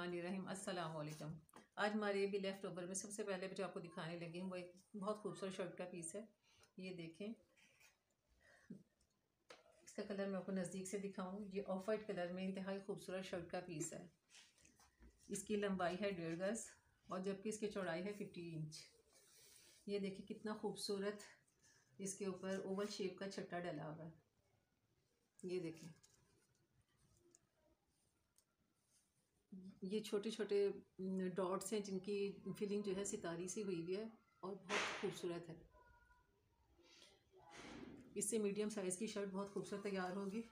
बिस्मिल्लाहिर्रहमानिर्रहीम। अस्सलाम वालेकुम। आज हमारे ये भी लेफ़्ट ओवर में सबसे पहले जो आपको दिखाने लगी हूँ वो एक बहुत खूबसूरत शर्ट का पीस है। ये देखें, इसका कलर मैं आपको नज़दीक से दिखाऊँ। ये ऑफ वाइट कलर में इंतहाई खूबसूरत शर्ट का पीस है। इसकी लंबाई है 1.5 गज़ और जबकि इसकी चौड़ाई है 50 इंच। ये देखिए कितना खूबसूरत इसके ऊपर ओवल शेप का छट्टा डला हुआ है। ये देखें, ये छोटे छोटे डॉट्स हैं जिनकी फिलिंग जो है सितारी सी हुई हुई है और बहुत खूबसूरत है। इससे मीडियम साइज़ की शर्ट बहुत खूबसूरत तैयार होगी।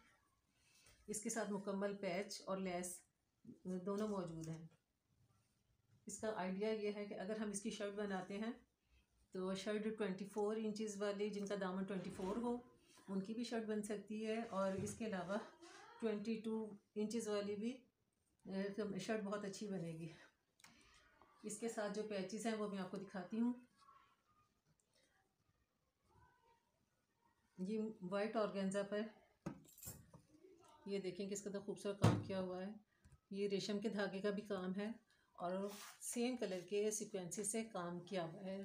इसके साथ मुकम्मल पैच और लेस दोनों मौजूद हैं। इसका आइडिया ये है कि अगर हम इसकी शर्ट बनाते हैं तो शर्ट 24 इंचज़ वाली जिनका दामन 24 हो उनकी भी शर्ट बन सकती है और इसके अलावा 22 इंचज़ वाली भी शर्ट बहुत अच्छी बनेगी। इसके साथ जो पैचेस हैं वो मैं आपको दिखाती हूँ। ये वाइट ऑर्गेन्जा पर ये देखें किस कदर खूबसूरत काम किया हुआ है। ये रेशम के धागे का भी काम है और सेम कलर के सीक्वेंसेस से काम किया हुआ है।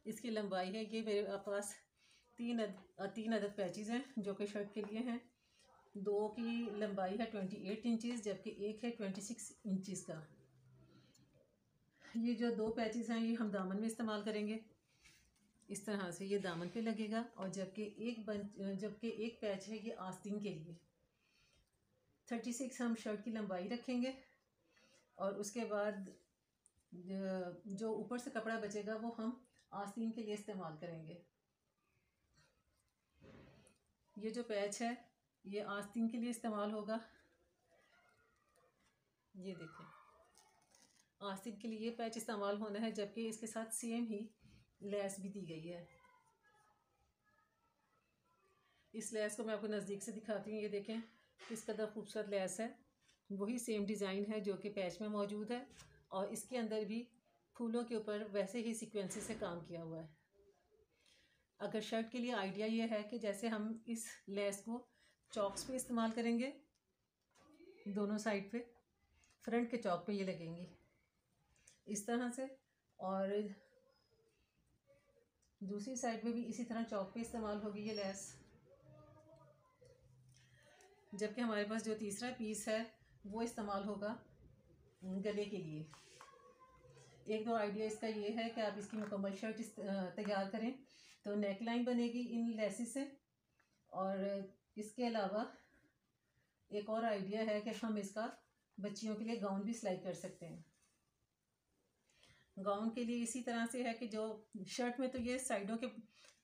इसकी लंबाई है, ये मेरे पास तीन अदद पैचेस हैं जो कि शर्ट के लिए हैं। 2 की लंबाई है 28 इंचज़ जबकि एक है 26 इंचज़ का। ये जो 2 पैचेस हैं ये हम दामन में इस्तेमाल करेंगे। इस तरह से ये दामन पे लगेगा और जबकि एक पैच है ये आस्तीन के लिए। 36 हम शर्ट की लंबाई रखेंगे और उसके बाद जो ऊपर से कपड़ा बचेगा वो हम आस्तीन के लिए इस्तेमाल करेंगे। ये जो पैच है ये आस्तीन के लिए इस्तेमाल होगा। ये देखें, आस्तीन के लिए ये पैच इस्तेमाल होना है जबकि इसके साथ सेम ही लेस भी दी गई है। इस लेस को मैं आपको नज़दीक से दिखाती हूँ। ये देखें किस कदर खूबसूरत लेस है। वही सेम डिज़ाइन है जो कि पैच में मौजूद है और इसके अंदर भी फूलों के ऊपर वैसे ही सीक्वेंसेस से काम किया हुआ है। अगर शर्ट के लिए आइडिया ये है कि जैसे हम इस लेस को चॉक्स पे इस्तेमाल करेंगे, दोनों साइड पे, फ्रंट के चॉक पे ये लगेंगी इस तरह से और दूसरी साइड पे भी इसी तरह चॉक पे इस्तेमाल होगी ये लेस। जबकि हमारे पास जो तीसरा पीस है वो इस्तेमाल होगा गले के लिए। एक दो आइडिया इसका ये है कि आप इसकी मुकम्मल शर्ट तैयार करें तो नेक लाइन बनेगी इन लेसेस से। और इसके अलावा एक और आइडिया है कि हम इसका बच्चियों के लिए गाउन भी सिलाई कर सकते हैं। गाउन के लिए इसी तरह से है कि जो शर्ट में तो ये साइडों के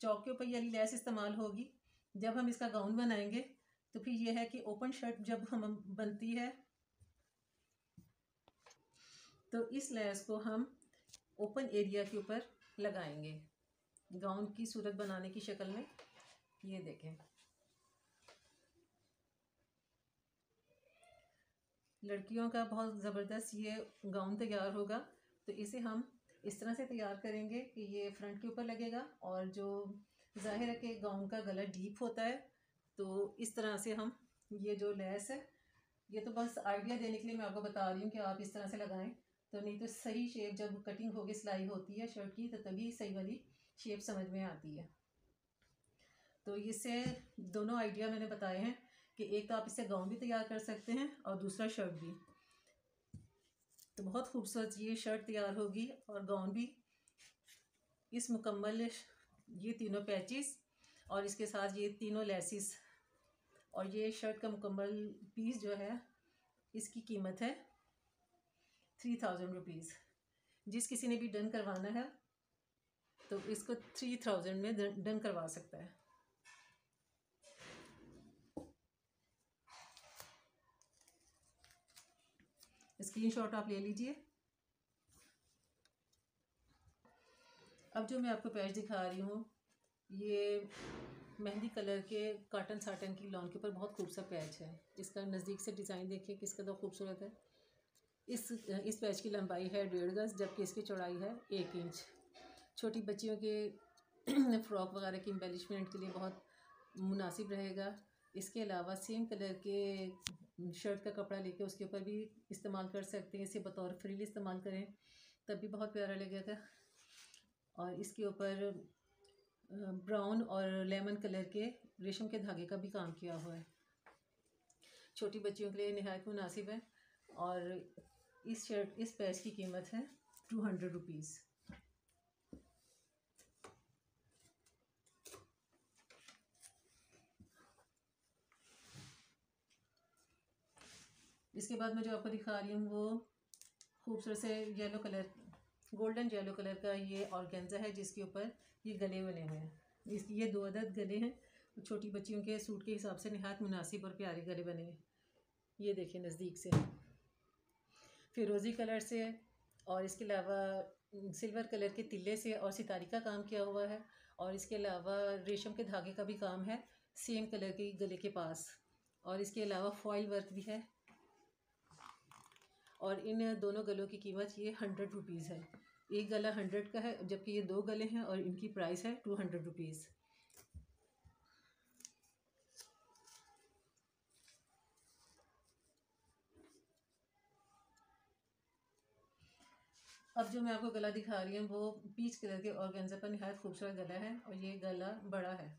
चौक के ऊपर ये लेस इस्तेमाल होगी। जब हम इसका गाउन बनाएंगे तो फिर ये है कि ओपन शर्ट जब हम बनती है तो इस लेस को हम ओपन एरिया के ऊपर लगाएंगे गाउन की सूरत बनाने की शक्ल में। ये देखें, लड़कियों का बहुत ज़बरदस्त ये गाउन तैयार होगा। तो इसे हम इस तरह से तैयार करेंगे कि ये फ्रंट के ऊपर लगेगा और जो जाहिर है कि गाउन का गला डीप होता है तो इस तरह से हम ये जो लेस है ये तो बस आइडिया देने के लिए मैं आपको बता रही हूँ कि आप इस तरह से लगाएं। तो नहीं तो सही शेप जब कटिंग होगी सिलाई होती है शर्ट की तो तभी सही वाली शेप समझ में आती है। तो इससे दोनों आइडिया मैंने बताए हैं कि एक तो आप इससे गाउन भी तैयार कर सकते हैं और दूसरा शर्ट भी। तो बहुत खूबसूरत ये शर्ट तैयार होगी और गाउन भी। इस मुकम्मल ये तीनों पैचेस और इसके साथ ये तीनों लेसिस और ये शर्ट का मुकम्मल पीस जो है इसकी कीमत है 3000 रुपीज़। जिस किसी ने भी डन करवाना है तो इसको 3000 में डन करवा सकता है। स्क्रीनशॉट आप ले लीजिए। अब जो मैं आपको पैच दिखा रही हूँ ये मेहंदी कलर के कॉटन साटन की लॉन के ऊपर बहुत खूबसूरत पैच है। इसका नज़दीक से डिज़ाइन देखिए किस कदर खूबसूरत है। इस पैच की लंबाई है 1.5 गज़ जबकि इसकी चौड़ाई है 1 इंच। छोटी बच्चियों के फ्रॉक वगैरह की एम्बेलिशमेंट के लिए बहुत मुनासिब रहेगा। इसके अलावा सेम कलर के शर्ट का कपड़ा लेके उसके ऊपर भी इस्तेमाल कर सकते हैं। इसे बतौर फ्रिल इस्तेमाल करें तब भी बहुत प्यारा लगेगा। और इसके ऊपर ब्राउन और लेमन कलर के रेशम के धागे का भी काम किया हुआ है। छोटी बच्चियों के लिए निहायत मुनासिब है। और इस पैच की कीमत है 200 रुपीज़। इसके बाद मैं जो आपको दिखा रही हूँ वो खूबसूरत से yellow colour, golden yellow colour का ये ऑर्गेन्जा है जिसके ऊपर ये गले बने हुए हैं। इसकी ये 2 अदद गले हैं। छोटी बच्चियों के सूट के हिसाब से निहायत मुनासिब और प्यारे गले बने हैं। ये देखिए नज़दीक से फिरोज़ी कलर से और इसके अलावा सिल्वर कलर के तिल्ले से और सितारी का काम किया हुआ है। और इसके अलावा रेशम के धागे का भी काम है सेम कलर के गले के पास। और इसके अलावा फॉइल वर्क भी है। और इन दोनों गलों की कीमत ये 100 रुपीज़ है। एक गला 100 का है जबकि ये 2 गले हैं और इनकी प्राइस है 200 रुपीज़। अब जो मैं आपको गला दिखा रही हूँ वो पीच कलर के ऑर्गेन्जा पर निहायत खूबसूरत गला है। और ये गला बड़ा है।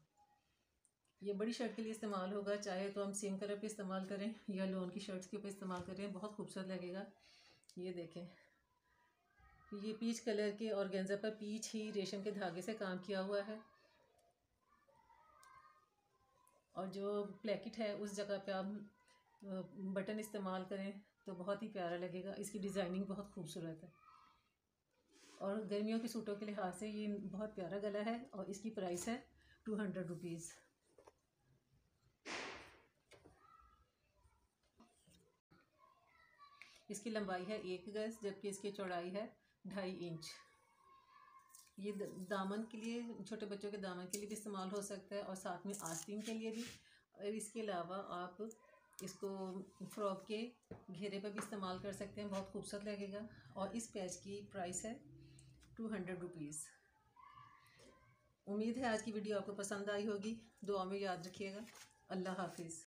ये बड़ी शर्ट के लिए इस्तेमाल होगा, चाहे तो हम सेम कलर पे इस्तेमाल करें या लोन की शर्ट्स के ऊपर इस्तेमाल करें, बहुत खूबसूरत लगेगा। ये देखें, ये पीच कलर के ऑर्गेन्जा पर पीच ही रेशम के धागे से काम किया हुआ है। और जो प्लेकेट है उस जगह पे आप बटन इस्तेमाल करें तो बहुत ही प्यारा लगेगा। इसकी डिज़ाइनिंग बहुत खूबसूरत है। और गर्मियों के सूटों के लिहाज से ये बहुत प्यारा गला है। और इसकी प्राइस है 200 रुपीज़। इसकी लंबाई है 1 गज जबकि इसकी चौड़ाई है 2.5 इंच। ये दामन के लिए, छोटे बच्चों के दामन के लिए भी इस्तेमाल हो सकता है और साथ में आस्तीन के लिए भी। और इसके अलावा आप इसको फ्रॉक के घेरे पर भी इस्तेमाल कर सकते हैं, बहुत खूबसूरत लगेगा। और इस पैच की प्राइस है 200 रुपीज़। उम्मीद है आज की वीडियो आपको पसंद आई होगी। दुआ में याद रखिएगा। अल्लाह हाफिज़।